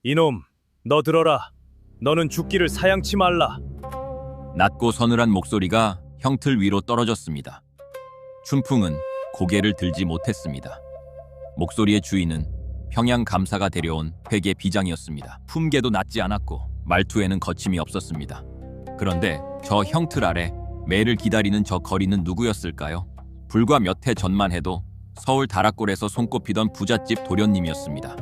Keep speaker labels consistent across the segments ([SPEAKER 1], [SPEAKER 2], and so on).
[SPEAKER 1] 이놈, 너 들어라. 너는 죽기를 사양치 말라.
[SPEAKER 2] 낮고 서늘한 목소리가 형틀 위로 떨어졌습니다. 춘풍은 고개를 들지 못했습니다. 목소리의 주인은 평양 감사가 데려온 회계 비장이었습니다. 품계도 낮지 않았고 말투에는 거침이 없었습니다. 그런데 저 형틀 아래 매를 기다리는 저 거리는 누구였을까요? 불과 몇 해 전만 해도 서울 다락골에서 손꼽히던 부잣집 도련님이었습니다.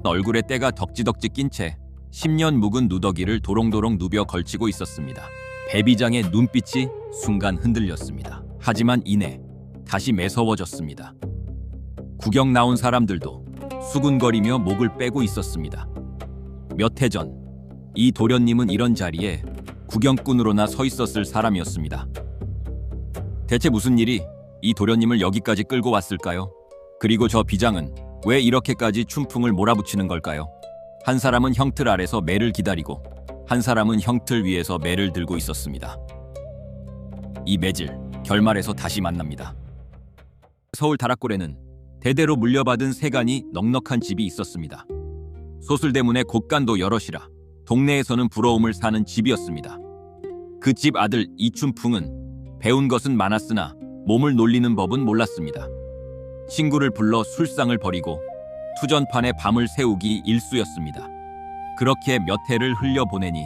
[SPEAKER 2] 얼굴에 때가 덕지덕지 낀 채 10년 묵은 누더기를 도롱도롱 누벼 걸치고 있었습니다. 배 비장의 눈빛이 순간 흔들렸습니다. 하지만 이내 다시 매서워졌습니다. 구경 나온 사람들도 수군거리며 목을 빼고 있었습니다. 몇 해 전 이 도련님은 이런 자리에 구경꾼으로나 서 있었을 사람이었습니다. 대체 무슨 일이 이 도련님을 여기까지 끌고 왔을까요? 그리고 저 비장은 왜 이렇게까지 춘풍을 몰아붙이는 걸까요? 한 사람은 형틀 아래서 매를 기다리고 한 사람은 형틀 위에서 매를 들고 있었습니다. 이 매질, 결말에서 다시 만납니다. 서울 다락골에는 대대로 물려받은 세간이 넉넉한 집이 있었습니다. 소술대문에 곳간도 여럿이라 동네에서는 부러움을 사는 집이었습니다. 그 집 아들 이춘풍은 배운 것은 많았으나 몸을 놀리는 법은 몰랐습니다. 친구를 불러 술상을 벌이고 투전판에 밤을 새우기 일쑤였습니다. 그렇게 몇 해를 흘려보내니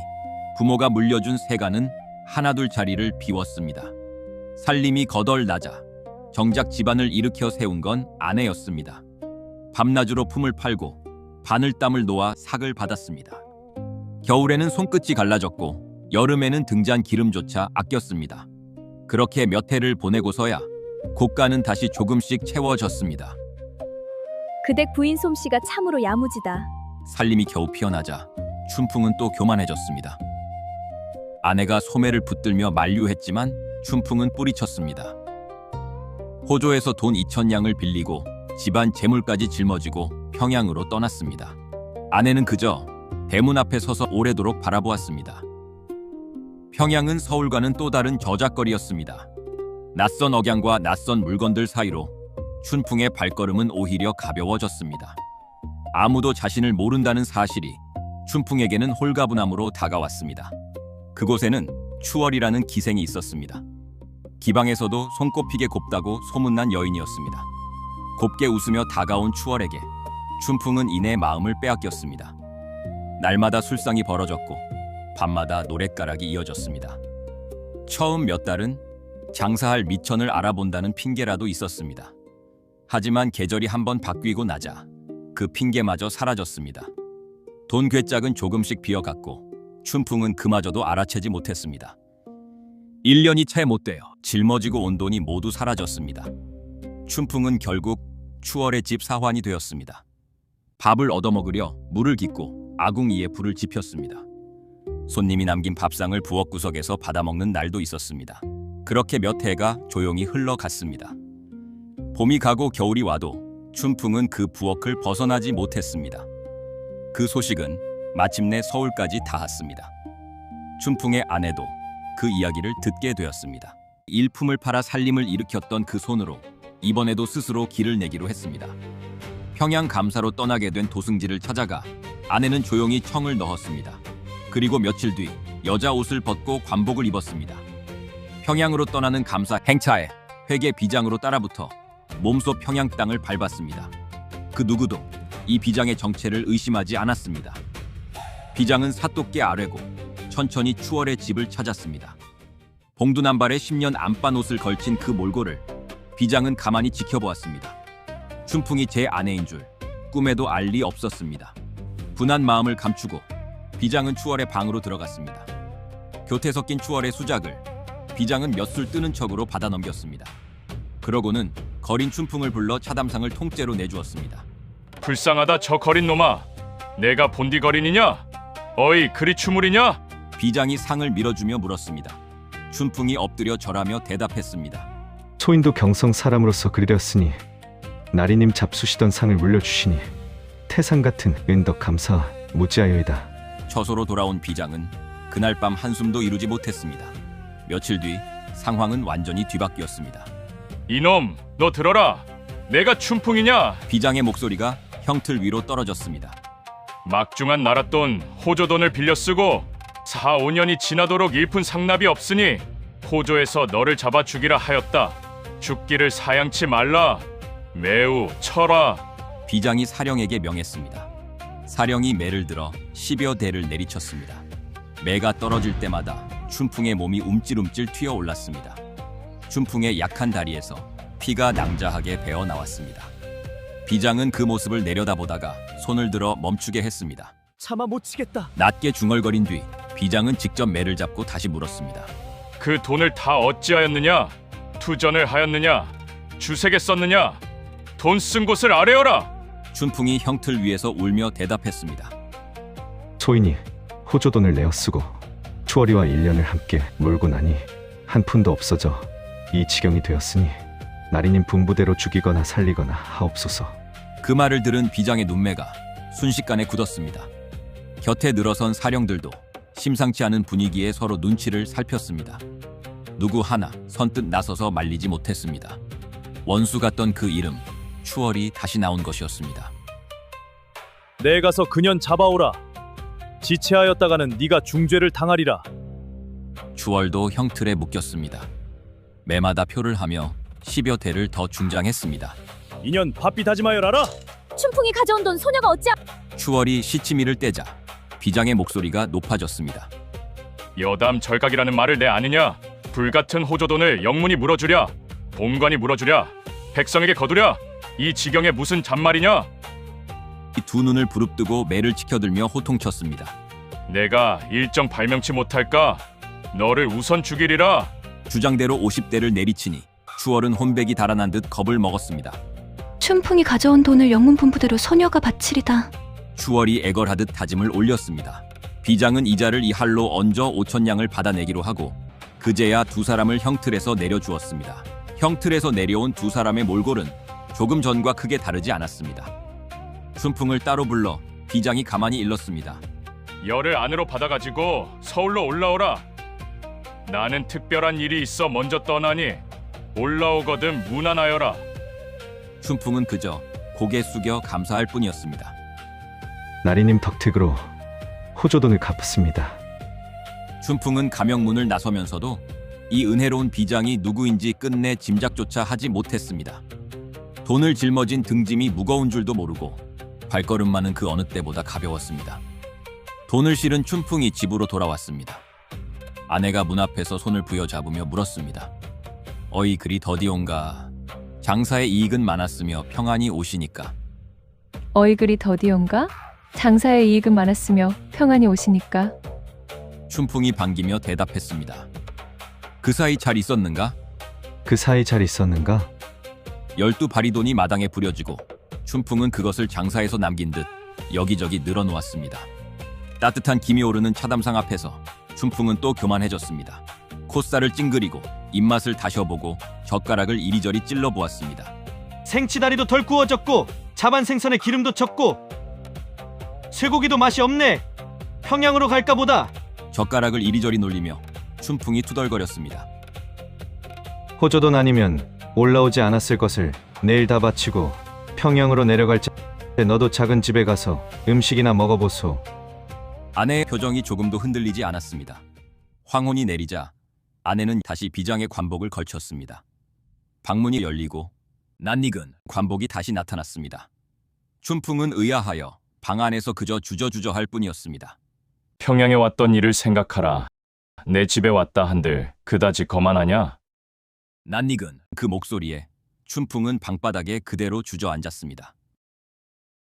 [SPEAKER 2] 부모가 물려준 세간은 하나둘 자리를 비웠습니다. 살림이 거덜나자 정작 집안을 일으켜 세운 건 아내였습니다. 밤낮으로 품을 팔고 바늘땀을 놓아 삭을 받았습니다. 겨울에는 손끝이 갈라졌고 여름에는 등잔 기름조차 아꼈습니다. 그렇게 몇 해를 보내고서야 곳간은 다시 조금씩 채워졌습니다.
[SPEAKER 3] 그댁 부인 솜씨가 참으로 야무지다.
[SPEAKER 2] 살림이 겨우 피어나자 춘풍은 또 교만해졌습니다. 아내가 소매를 붙들며 만류했지만 춘풍은 뿌리쳤습니다. 호조에서 돈 2,000냥을 빌리고 집안 재물까지 짊어지고 평양으로 떠났습니다. 아내는 그저 대문 앞에 서서 오래도록 바라보았습니다. 평양은 서울과는 또 다른 저작거리였습니다. 낯선 억양과 낯선 물건들 사이로 춘풍의 발걸음은 오히려 가벼워졌습니다. 아무도 자신을 모른다는 사실이 춘풍에게는 홀가분함으로 다가왔습니다. 그곳에는 추월이라는 기생이 있었습니다. 기방에서도 손꼽히게 곱다고 소문난 여인이었습니다. 곱게 웃으며 다가온 추월에게 춘풍은 이내 마음을 빼앗겼습니다. 날마다 술상이 벌어졌고 밤마다 노랫가락이 이어졌습니다. 처음 몇 달은 장사할 미천을 알아본다는 핑계라도 있었습니다. 하지만 계절이 한번 바뀌고 나자 그 핑계마저 사라졌습니다. 돈 괴짝은 조금씩 비어갔고 춘풍은 그마저도 알아채지 못했습니다. 1년이 채 못되어 짊어지고 온 돈이 모두 사라졌습니다. 춘풍은 결국 추월의 집 사환이 되었습니다. 밥을 얻어먹으려 물을 깃고 아궁이에 불을 지폈습니다. 손님이 남긴 밥상을 부엌구석에서 받아먹는 날도 있었습니다. 그렇게 몇 해가 조용히 흘러갔습니다. 봄이 가고 겨울이 와도 춘풍은 그 부엌을 벗어나지 못했습니다. 그 소식은 마침내 서울까지 닿았습니다. 춘풍의 아내도 그 이야기를 듣게 되었습니다. 일품을 팔아 살림을 일으켰던 그 손으로 이번에도 스스로 길을 내기로 했습니다. 평양 감사로 떠나게 된 도승지를 찾아가 아내는 조용히 청을 넣었습니다. 그리고 며칠 뒤 여자 옷을 벗고 관복을 입었습니다. 평양으로 떠나는 감사 행차에 회계 비장으로 따라붙어 몸소 평양 땅을 밟았습니다. 그 누구도 이 비장의 정체를 의심하지 않았습니다. 비장은 사또께 아뢰고 천천히 추월의 집을 찾았습니다. 봉두남발에 10년 안반 옷을 걸친 그 몰골을 비장은 가만히 지켜보았습니다. 춘풍이 제 아내인 줄 꿈에도 알 리 없었습니다. 분한 마음을 감추고 비장은 추월의 방으로 들어갔습니다. 곁에 섞인 추월의 수작을 비장은 몇 술 뜨는 척으로 받아 넘겼습니다. 그러고는 거린 춘풍을 불러 차담상을 통째로 내주었습니다.
[SPEAKER 4] 불쌍하다 저 거린 놈아. 내가 본디 거린이냐? 어이 그리 추물이냐?
[SPEAKER 2] 비장이 상을 밀어주며 물었습니다. 춘풍이 엎드려 절하며 대답했습니다.
[SPEAKER 5] 소인도 경성 사람으로서 그리렸으니 나리님 잡수시던 상을 물려주시니 태상 같은 은덕 감사 무지하여이다.
[SPEAKER 2] 처소로 돌아온 비장은 그날 밤 한숨도 이루지 못했습니다. 며칠 뒤 상황은 완전히 뒤바뀌었습니다.
[SPEAKER 4] 이놈 너 들어라. 내가 춘풍이냐?
[SPEAKER 2] 비장의 목소리가 형틀 위로 떨어졌습니다.
[SPEAKER 4] 막중한 나랏돈, 호조돈을 빌려 쓰고 4, 5년이 지나도록 일푼 상납이 없으니 호조에서 너를 잡아 죽이라 하였다. 죽기를 사양치 말라. 매우 철하.
[SPEAKER 2] 비장이 사령에게 명했습니다. 사령이 매를 들어 10여 대를 내리쳤습니다. 매가 떨어질 때마다 춘풍의 몸이 움찔움찔 튀어올랐습니다. 춘풍의 약한 다리에서 피가 낭자하게 배어 나왔습니다. 비장은 그 모습을 내려다보다가 손을 들어 멈추게 했습니다.
[SPEAKER 1] 차마 못 치겠다.
[SPEAKER 2] 낮게 중얼거린 뒤 비장은 직접 매를 잡고 다시 물었습니다.
[SPEAKER 4] 그 돈을 다 어찌하였느냐? 투전을 하였느냐? 주색에 썼느냐? 돈 쓴 곳을 아뢰어라.
[SPEAKER 2] 춘풍이 형틀 위에서 울며 대답했습니다.
[SPEAKER 5] 소인이 호조돈을 내어 쓰고 추월이와 1년을 함께 몰고 나니 한 푼도 없어져 이 지경이 되었으니 나리님 분부대로 죽이거나 살리거나 하옵소서.
[SPEAKER 2] 그 말을 들은 비장의 눈매가 순식간에 굳었습니다. 곁에 늘어선 사령들도 심상치 않은 분위기에 서로 눈치를 살폈습니다. 누구 하나 선뜻 나서서 말리지 못했습니다. 원수 같던 그 이름 추월이 다시 나온 것이었습니다.
[SPEAKER 1] 내 가서 그년 잡아오라. 지체하였다가는 네가 중죄를 당하리라.
[SPEAKER 2] 추월도 형틀에 묶였습니다. 매마다 표를 하며 10여 대를 더 중장했습니다.
[SPEAKER 1] 인연 바삐 다짐하여라라.
[SPEAKER 3] 춘풍이 가져온 돈 소녀가 어찌
[SPEAKER 2] 추월이 시치미를 떼자 비장의 목소리가 높아졌습니다.
[SPEAKER 4] 여담 절각이라는 말을 내 아느냐? 불같은 호조돈을 영문이 물어주랴. 본관이 물어주랴. 백성에게 거두랴. 이 지경에 무슨 잔말이냐?
[SPEAKER 2] 이 두 눈을 부릅뜨고 매를 치켜들며 호통쳤습니다.
[SPEAKER 4] 내가 일정 발명치 못할까? 너를 우선 죽이리라.
[SPEAKER 2] 주장대로 50대를 내리치니 추월은 혼백이 달아난 듯 겁을 먹었습니다.
[SPEAKER 6] 춘풍이 가져온 돈을 영문 분부대로 소녀가 바치리다.
[SPEAKER 2] 추월이 애걸하듯 다짐을 올렸습니다. 비장은 이자를 이 할로 얹어 5천냥을 받아내기로 하고 그제야 두 사람을 형틀에서 내려주었습니다. 형틀에서 내려온 두 사람의 몰골은 조금 전과 크게 다르지 않았습니다. 춘풍을 따로 불러 비장이 가만히 일렀습니다.
[SPEAKER 4] 열을 안으로 받아가지고 서울로 올라오라. 나는 특별한 일이 있어 먼저 떠나니 올라오거든 문안하여라.
[SPEAKER 2] 춘풍은 그저 고개 숙여 감사할 뿐이었습니다.
[SPEAKER 5] 나리님 덕택으로 호조돈을 갚았습니다.
[SPEAKER 2] 춘풍은 가명문을 나서면서도 이 은혜로운 비장이 누구인지 끝내 짐작조차 하지 못했습니다. 돈을 짊어진 등짐이 무거운 줄도 모르고 발걸음만은 그 어느 때보다 가벼웠습니다. 돈을 실은 춘풍이 집으로 돌아왔습니다. 아내가 문 앞에서 손을 부여잡으며 물었습니다. 어이 그리 더디온가? 장사에 이익은 많았으며 평안이 오시니까.
[SPEAKER 7] 어이글이 더디온가? 장사에 이익은 많았으며 평안이 오시니까.
[SPEAKER 2] 춘풍이 반기며 대답했습니다. 그 사이 잘 있었는가?
[SPEAKER 5] 그 사이 잘 있었는가?
[SPEAKER 2] 12바리 돈이 마당에 부려지고 춘풍은 그것을 장사에서 남긴 듯 여기저기 늘어놓았습니다. 따뜻한 김이 오르는 차담상 앞에서 춘풍은 또 교만해졌습니다. 콧살을 찡그리고 입맛을 다셔보고 젓가락을 이리저리 찔러보았습니다.
[SPEAKER 8] 생치다리도 덜 구워졌고 자반 생선에 기름도 쳤고 쇠고기도 맛이 없네. 평양으로 갈까 보다.
[SPEAKER 2] 젓가락을 이리저리 놀리며 춘풍이 투덜거렸습니다.
[SPEAKER 5] 호조돈 아니면 올라오지 않았을 것을 내일 다 바치고 평양으로 내려갈 때 너도 작은 집에 가서 음식이나 먹어보소.
[SPEAKER 2] 아내의 표정이 조금도 흔들리지 않았습니다. 황혼이 내리자 아내는 다시 비장의 관복을 걸쳤습니다. 방문이 열리고 낯익은 관복이 다시 나타났습니다. 춘풍은 의아하여 방 안에서 그저 주저주저할 뿐이었습니다.
[SPEAKER 4] 평양에 왔던 일을 생각하라. 내 집에 왔다 한들 그다지 거만하냐?
[SPEAKER 2] 낯익은 그 목소리에 춘풍은 방바닥에 그대로 주저앉았습니다.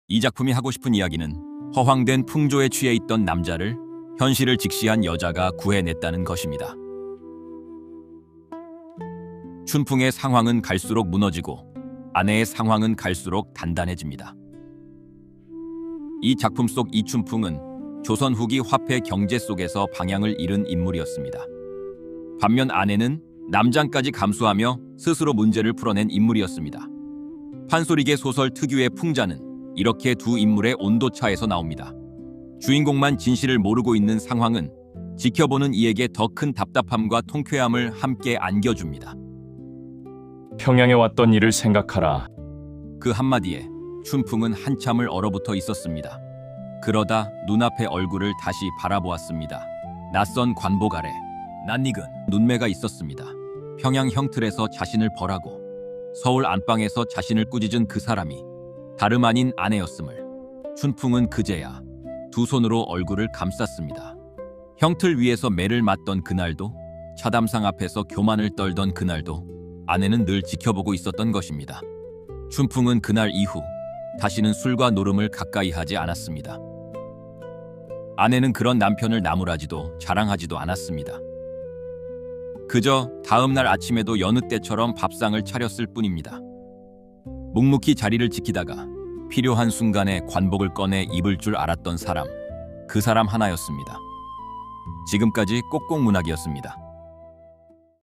[SPEAKER 2] 이 작품이 하고 싶은 이야기는 허황된 풍조에 취해 있던 남자를 현실을 직시한 여자가 구해냈다는 것입니다. 춘풍의 상황은 갈수록 무너지고 아내의 상황은 갈수록 단단해집니다. 이 작품 속 이춘풍은 조선 후기 화폐 경제 속에서 방향을 잃은 인물이었습니다. 반면 아내는 남장까지 감수하며 스스로 문제를 풀어낸 인물이었습니다. 판소리계 소설 특유의 풍자는 이렇게 두 인물의 온도차에서 나옵니다. 주인공만 진실을 모르고 있는 상황은 지켜보는 이에게 더 큰 답답함과 통쾌함을 함께 안겨줍니다.
[SPEAKER 4] 평양에 왔던 일을 생각하라.
[SPEAKER 2] 그 한마디에 춘풍은 한참을 얼어붙어 있었습니다. 그러다 눈앞의 얼굴을 다시 바라보았습니다. 낯선 관복 아래 낯익은 눈매가 있었습니다. 평양 형틀에서 자신을 벌하고 서울 안방에서 자신을 꾸짖은 그 사람이 다름 아닌 아내였음을 춘풍은 그제야 두 손으로 얼굴을 감쌌습니다. 형틀 위에서 매를 맞던 그날도, 차담상 앞에서 교만을 떨던 그날도 아내는 늘 지켜보고 있었던 것입니다. 춘풍은 그날 이후 다시는 술과 노름을 가까이 하지 않았습니다. 아내는 그런 남편을 나무라지도 자랑하지도 않았습니다. 그저 다음 날 아침에도 여느 때처럼 밥상을 차렸을 뿐입니다. 묵묵히 자리를 지키다가 필요한 순간에 관복을 꺼내 입을 줄 알았던 사람, 그 사람 하나였습니다. 지금까지 꼭꼭문학이었습니다.